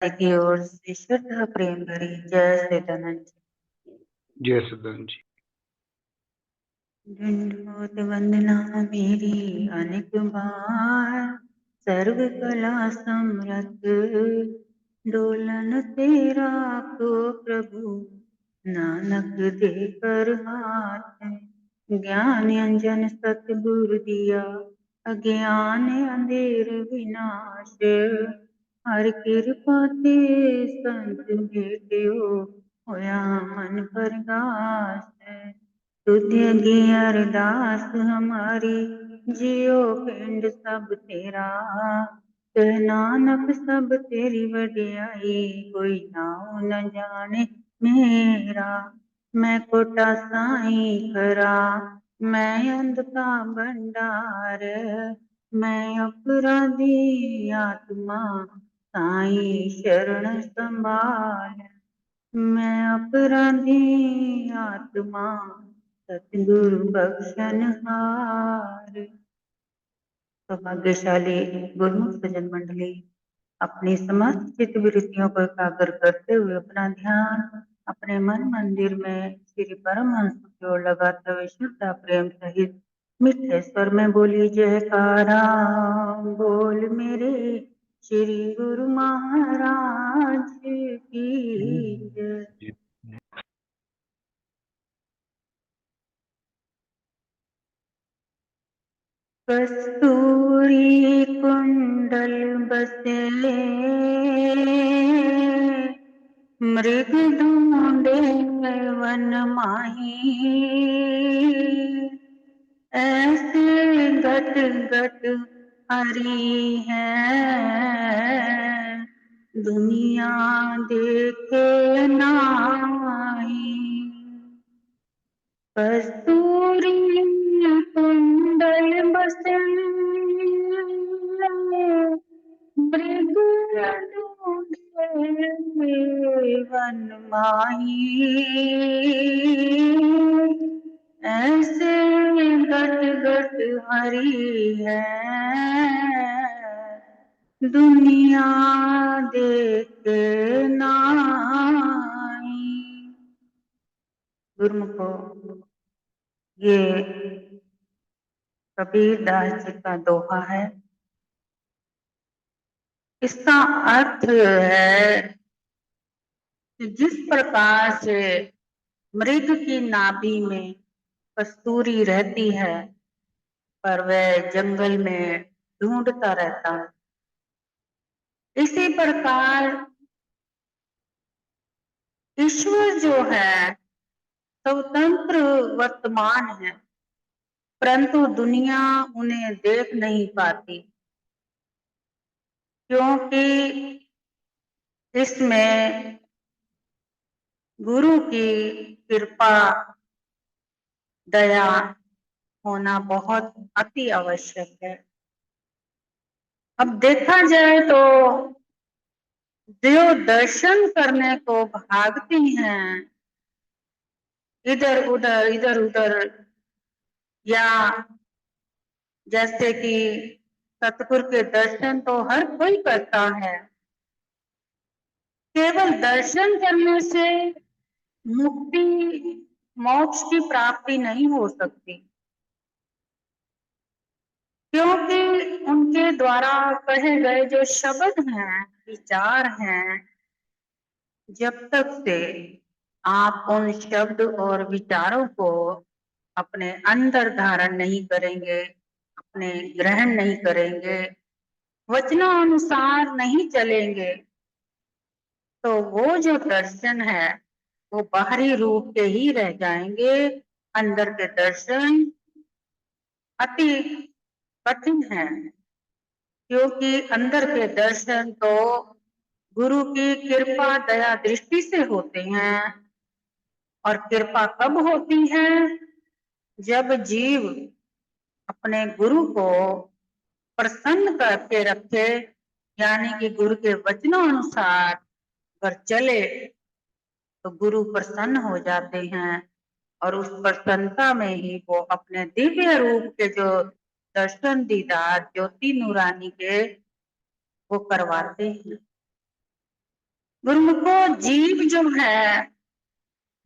की ओर से श्रद्धा प्रेम भरी जय सदानंद जय सदानंद जी। दंडवत वंदना मेरी अनेक बार, सर्व कला समरथ डोलन तेरा को प्रभु, नानक देकर हाथ। ज्ञान अंजन सतगुरु दिया, अज्ञान अंधेर विनाश। हर कृपा ते संत भेटियो, होया मन प्रगाश। तुझे की अरदास हमारी, जियो पिंड सब तेरा। कह नानक सब तेरी वडियाई, कोई नाम न जाने मेरा। मैं कोटा साईं खरा, मैं अंध का भंडार। मैं अपराधी आत्मा, साईं शरण संभाल। मैं अपराधी आत्मा, सतगुरु बख्शनहार। सौभाग्यशाली गुरुमुख सज्जन मंडली, अपनी समस्त चित्त वृत्तियों को एकाग्र करते हुए अपना ध्यान अपने मन मंदिर में श्री परमहंस की ओर लगाते हुए शुद्ध प्रेम सहित मीठे स्वर में बोली जयकारा। बोल मेरे श्री गुरु महाराज की जय। कस्तूरी कुंडल बसे मृग ढूंढे वन माही। ऐसे घट घट हरी है, दुनिया देखे नाही। कस्तूरी कुंडल बसे मृग ढूंढे वन माही। ऐसे घट घट हरी है, दुनिया देखे नाई। गुरुमुखो, ये कबीर दास जी का दोहा है। इसका अर्थ है कि जिस प्रकार से मृग की नाभि में कस्तूरी रहती है, पर वह जंगल में ढूंढता रहता है, इसी प्रकार ईश्वर जो है स्वतंत्र वर्तमान है, परंतु दुनिया उन्हें देख नहीं पाती, क्योंकि इसमें गुरु की कृपा दया होना बहुत अति आवश्यक है। अब देखा जाए तो जो दर्शन करने को भागती हैं इधर उधर, या जैसे कि सतगुरु के दर्शन तो हर कोई करता है, केवल दर्शन करने से मुक्ति मोक्ष की प्राप्ति नहीं हो सकती, क्योंकि उनके द्वारा कहे गए जो शब्द हैं, विचार हैं, जब तक से आप उन शब्द और विचारों को अपने अंदर धारण नहीं करेंगे, अपने ग्रहण नहीं करेंगे, वचनानुसार नहीं चलेंगे, तो वो जो दर्शन है वो बाहरी रूप के ही रह जाएंगे। अंदर के दर्शन अति कठिन है, क्योंकि अंदर के दर्शन तो गुरु की कृपा दया दृष्टि से होते हैं। और कृपा कब होती है? जब जीव अपने गुरु को प्रसन्न करके रखे, यानी कि गुरु के वचनों अनुसार अगर चले तो गुरु प्रसन्न हो जाते हैं, और उस प्रसन्नता में ही वो अपने दिव्य रूप के जो दर्शन दीदार ज्योति नूरानी के वो करवाते हैं। गुरुमुखो जीव जो है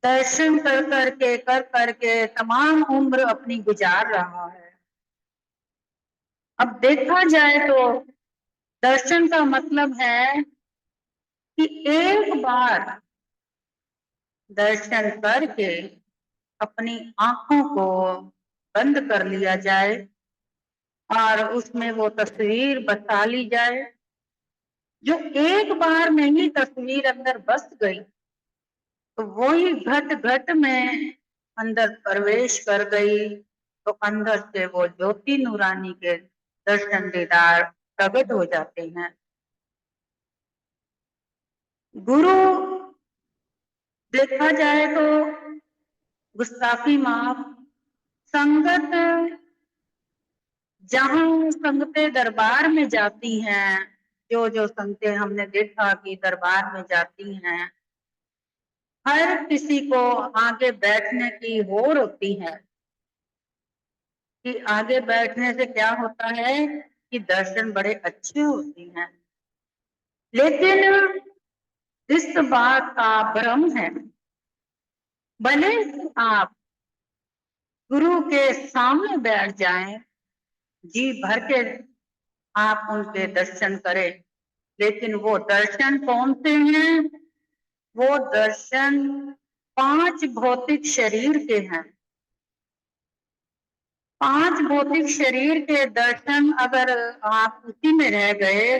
दर्शन कर करके तमाम उम्र अपनी गुजार रहा है। अब देखा जाए तो दर्शन का मतलब है कि एक बार दर्शन करके अपनी आंखों को बंद कर लिया जाए और उसमें वो तस्वीर बसा ली जाए। जो एक बार में ही तस्वीर अंदर बस गई तो वो ही घट घट में अंदर प्रवेश कर गई, तो अंदर से वो ज्योति नूरानी के दर्शन दीदार प्रकट हो जाते हैं। गुरु देखा जाए तो गुस्ताखी माफ, संगत जहां संगतें दरबार में जाती हैं, जो संगतें हमने देखा कि दरबार में जाती हैं, हर किसी को आगे बैठने की होड़ होती है कि आगे बैठने से क्या होता है कि दर्शन बड़े अच्छे होते हैं। लेकिन इस बात का भ्रम है। भले ही आप गुरु के सामने बैठ जाएं, जी भर के आप उनके दर्शन करें, लेकिन वो दर्शन कौन से हैं? वो दर्शन 5 भौतिक शरीर के हैं। 5 भौतिक शरीर के दर्शन अगर आप उसी में रह गए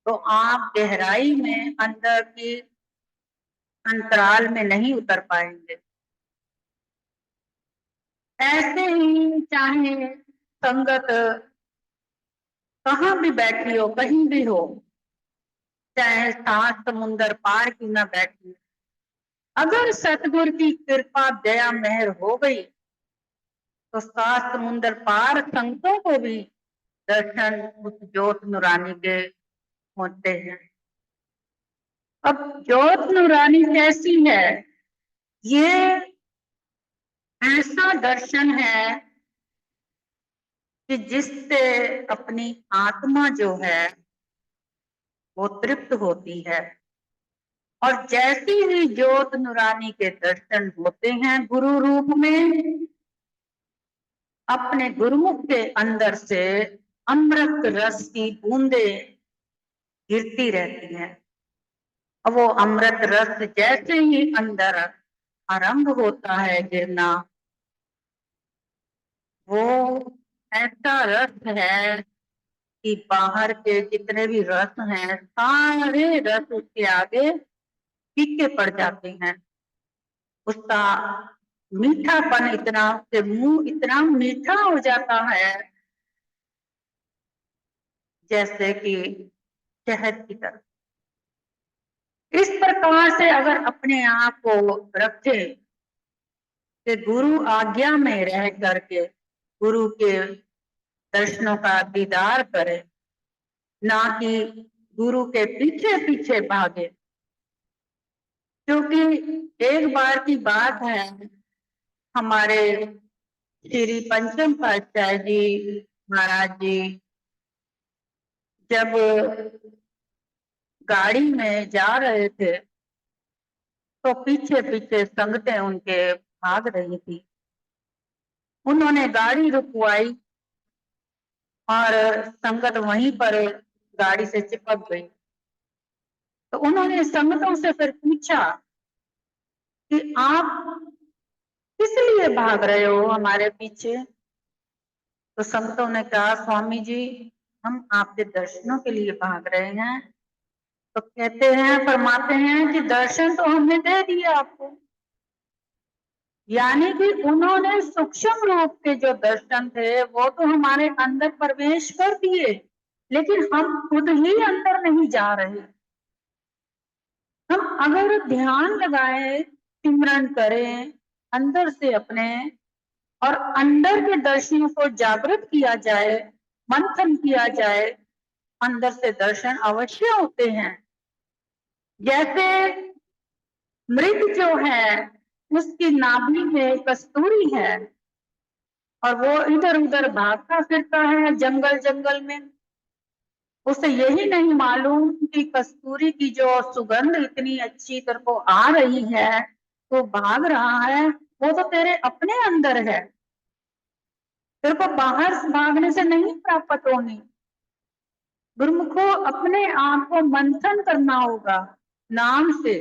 तो आप गहराई में अंदर की अंतराल में नहीं उतर पाएंगे। ऐसे ही चाहे संगत कहाँ भी बैठी हो, कहीं भी हो, चाहे 7 समुंदर पार क्यों ना बैठी, अगर सतगुरु की कृपा दया मेहर हो गई तो 7 समुंदर पार संतों को भी दर्शन उस ज्योत नूरानी के होते हैं। अब ज्योत नूरानी कैसी है? ये ऐसा दर्शन है कि जिससे अपनी आत्मा जो है वो तृप्त होती है। और जैसी ही ज्योत नूरानी के दर्शन होते हैं गुरु रूप में, अपने गुरुमुख के अंदर से अमृत रस की बूंदे गिरती रहती हैं। अब वो अमृत रस जैसे ही अंदर आरंभ होता है गिरना, वो ऐसा रस है कि बाहर के जितने भी रस हैं सारे रस उसके आगे फीके पड़ जाते हैं। उसका मीठापन इतना, उसके मुंह इतना मीठा हो जाता है जैसे कि शहद की तरह। इस प्रकार से अगर अपने आप को रखे कि गुरु आज्ञा में रह करके गुरु के दर्शनों का दीदार करे, ना कि गुरु के पीछे पीछे भागे। क्योंकि एक बार की बात है, हमारे श्री पंचम पातशाह जी महाराज जी जब गाड़ी में जा रहे थे तो पीछे पीछे संगतें उनके भाग रही थी। उन्होंने गाड़ी रुकवाई और संगत वहीं पर गाड़ी से चिपक गई। तो उन्होंने संगतों से फिर पूछा कि आप किस लिए भाग रहे हो हमारे पीछे? तो संगतों ने कहा, स्वामी जी हम आपके दर्शनों के लिए भाग रहे हैं। तो कहते हैं, फरमाते हैं कि दर्शन तो हमने दे दिए आपको। यानी कि उन्होंने सूक्ष्म रूप के जो दर्शन थे वो तो हमारे अंदर प्रवेश कर दिए, लेकिन हम खुद ही अंदर नहीं जा रहे। हम अगर ध्यान लगाएं, सिमरन करें अंदर से अपने, और अंदर के दर्शनों को जागृत किया जाए, मंथन किया जाए, अंदर से दर्शन अवश्य होते हैं। जैसे मृग जो है उसकी नाभि में कस्तूरी है और वो इधर उधर भागता फिरता है जंगल जंगल में, उसे यही नहीं मालूम कि कस्तूरी की जो सुगंध इतनी अच्छी तेरे को आ रही है, तो भाग रहा है, वो तो तेरे अपने अंदर है, तेरे को बाहर भागने से नहीं प्राप्त होनी। गुरुमुखो अपने आप को मंथन करना होगा नाम से।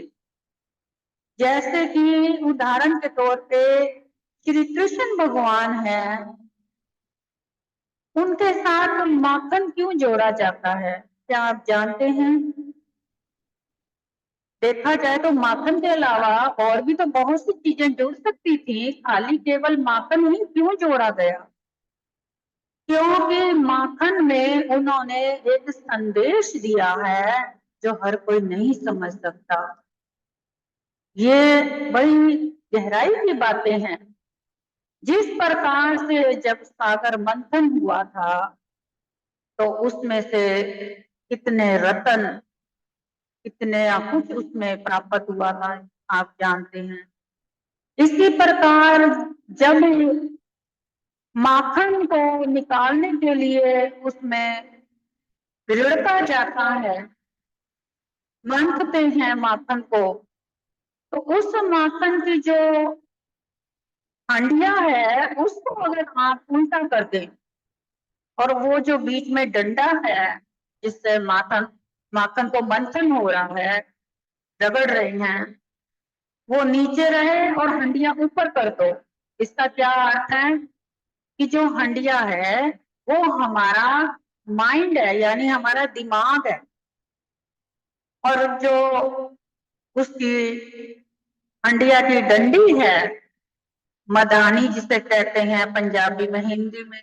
जैसे कि उदाहरण के तौर पे श्री कृष्ण भगवान है, उनके साथ माखन क्यों जोड़ा जाता है, क्या आप जानते हैं? देखा जाए तो माखन के अलावा और भी तो बहुत सी चीजें जुड़ सकती थी, खाली केवल माखन ही क्यों जोड़ा गया? क्योंकि माखन में उन्होंने एक संदेश दिया है जो हर कोई नहीं समझ सकता। ये बड़ी गहराई की बातें हैं। जिस प्रकार से जब सागर मंथन हुआ था, तो उसमें से कितने रतन, कितने कुछ उसमें प्राप्त हुआ था, आप जानते हैं। इसी प्रकार जब माखन को निकालने के लिए उसमें रिड़का जाता है, मंथते हैं माखन को, तो उस माखन की जो हांडिया है उसको अगर आप उल्टा कर दें, और वो जो बीच में डंडा है जिससे माखन माखन को मंथन हो रहा है, रगड़ रहे हैं, वो नीचे रहे और हंडिया ऊपर कर दो। इसका क्या अर्थ है कि जो हंडिया है वो हमारा माइंड है, यानी हमारा दिमाग है, और जो उसकी हंडिया की डंडी है, मदानी जिसे कहते हैं पंजाबी में, हिंदी में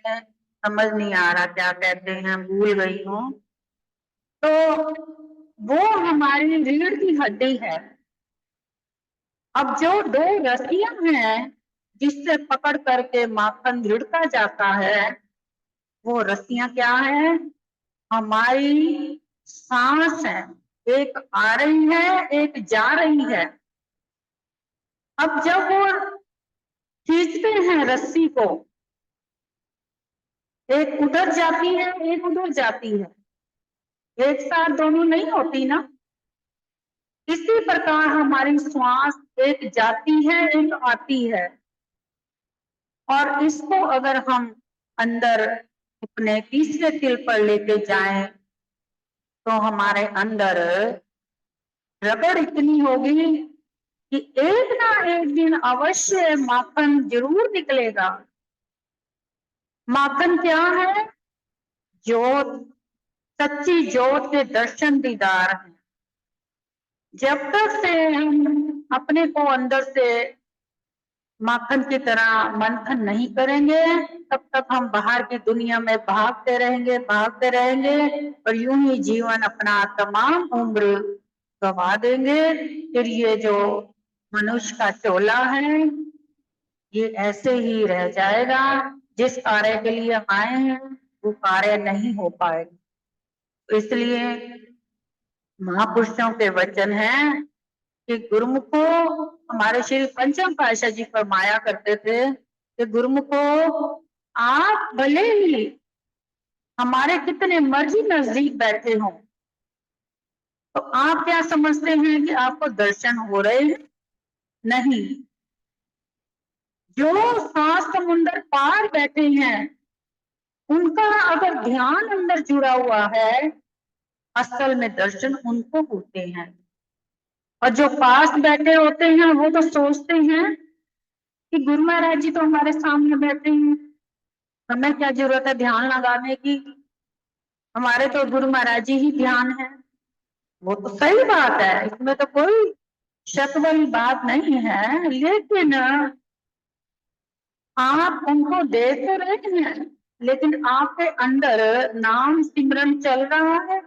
समझ नहीं आ रहा क्या कहते हैं, भूल गई हूँ, तो वो हमारी रीढ़ की हड्डी है। अब जो दो रस्सियां हैं जिससे पकड़ करके माखन रिड़का जाता है, वो रस्सियां क्या है? हमारी सांस है, एक आ रही है एक जा रही है। अब जब वो खींचते हैं रस्सी को, एक उधर जाती है एक उधर जाती है, एक साथ दोनों नहीं होती ना। इसी प्रकार हमारी श्वास एक जाती है एक आती है, और इसको अगर हम अंदर अपने तीसरे तिल पर लेके जाएं, तो हमारे अंदर रगड़ इतनी होगी कि एक ना एक दिन अवश्य माखन जरूर निकलेगा। माखन क्या है? ज्योत, सच्ची ज्योत के दर्शन दीदार है। जब तक से हम अपने को अंदर से माखन की तरह मंथन नहीं करेंगे, तब तक हम बाहर की दुनिया में भागते रहेंगे, और यूं ही जीवन अपना तमाम उम्र गवा देंगे। फिर ये जो मनुष्य का चोला है, ये ऐसे ही रह जाएगा। जिस कार्य के लिए हम आए हैं वो कार्य नहीं हो पाएगा। इसलिए महापुरुषों के वचन हैं कि गुरुमुखो, हमारे श्री पंचम पातशाह जी फरमाया करते थे कि गुरुमुखो, आप भले ही हमारे कितने मर्जी नजदीक बैठे हों, तो आप क्या समझते हैं कि आपको दर्शन हो रहे हैं? नहीं। जो 7 समुंदर पार बैठे हैं, उनका अगर ध्यान अंदर जुड़ा हुआ है, असल में दर्शन उनको होते हैं। और जो पास बैठे होते हैं वो तो सोचते हैं कि गुरु महाराज जी तो हमारे सामने बैठे हैं, हमें क्या जरूरत है ध्यान लगाने की, हमारे तो गुरु महाराज जी ही ध्यान है। वो तो सही बात है, इसमें तो कोई शक वाली बात नहीं है, लेकिन आप उनको देख तो रहे हैं, लेकिन आपके अंदर नाम सिमरन चल रहा है,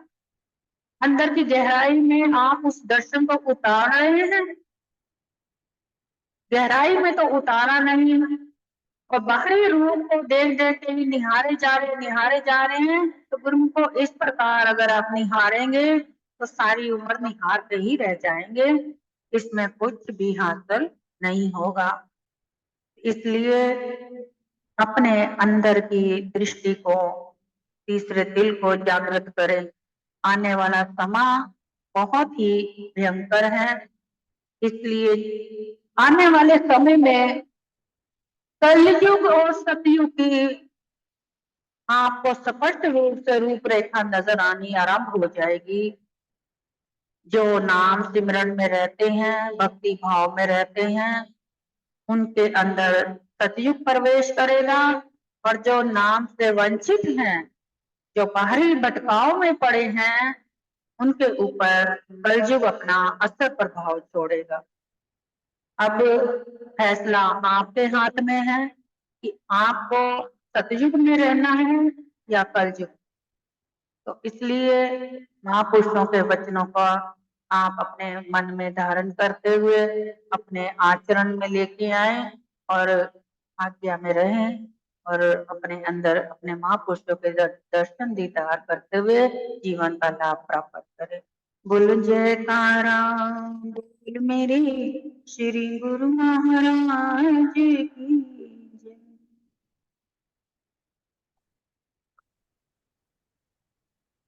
अंदर की गहराई में आप उस दर्शन को उतार रहे हैं? गहराई में तो उतारा नहीं है, और बाहरी रूप को देख देख के ही निहारे जा रहे हैं। तो गुरु को इस प्रकार अगर आप निहारेंगे तो सारी उम्र निहारते ही रह जाएंगे, इसमें कुछ भी हासिल नहीं होगा। इसलिए अपने अंदर की दृष्टि को, तीसरे दिल को जागृत करें। आने वाला समय बहुत ही भयंकर है, इसलिए आने वाले समय में कलयुग और सतयुग की आपको स्पष्ट रूप से रूपरेखा नजर आनी आरंभ हो जाएगी। जो नाम सिमरन में रहते हैं, भक्ति भाव में रहते हैं, उनके अंदर सतयुग प्रवेश करेगा, और जो नाम से वंचित हैं, जो बाहरी भटकाव में पड़े हैं, उनके ऊपर कलयुग अपना असर प्रभाव छोड़ेगा। अब फैसला आपके हाथ में है कि आपको सतयुग में रहना है या कलयुग। तो इसलिए महापुरुषों के वचनों का आप अपने मन में धारण करते हुए अपने आचरण में लेके आए और आज्ञा में रहें और अपने अंदर अपने महापुरुषों के दर्शन दीदार करते हुए जीवन का लाभ प्राप्त करें। बोल जयकारा बोल मेरे श्री गुरु महाराज की।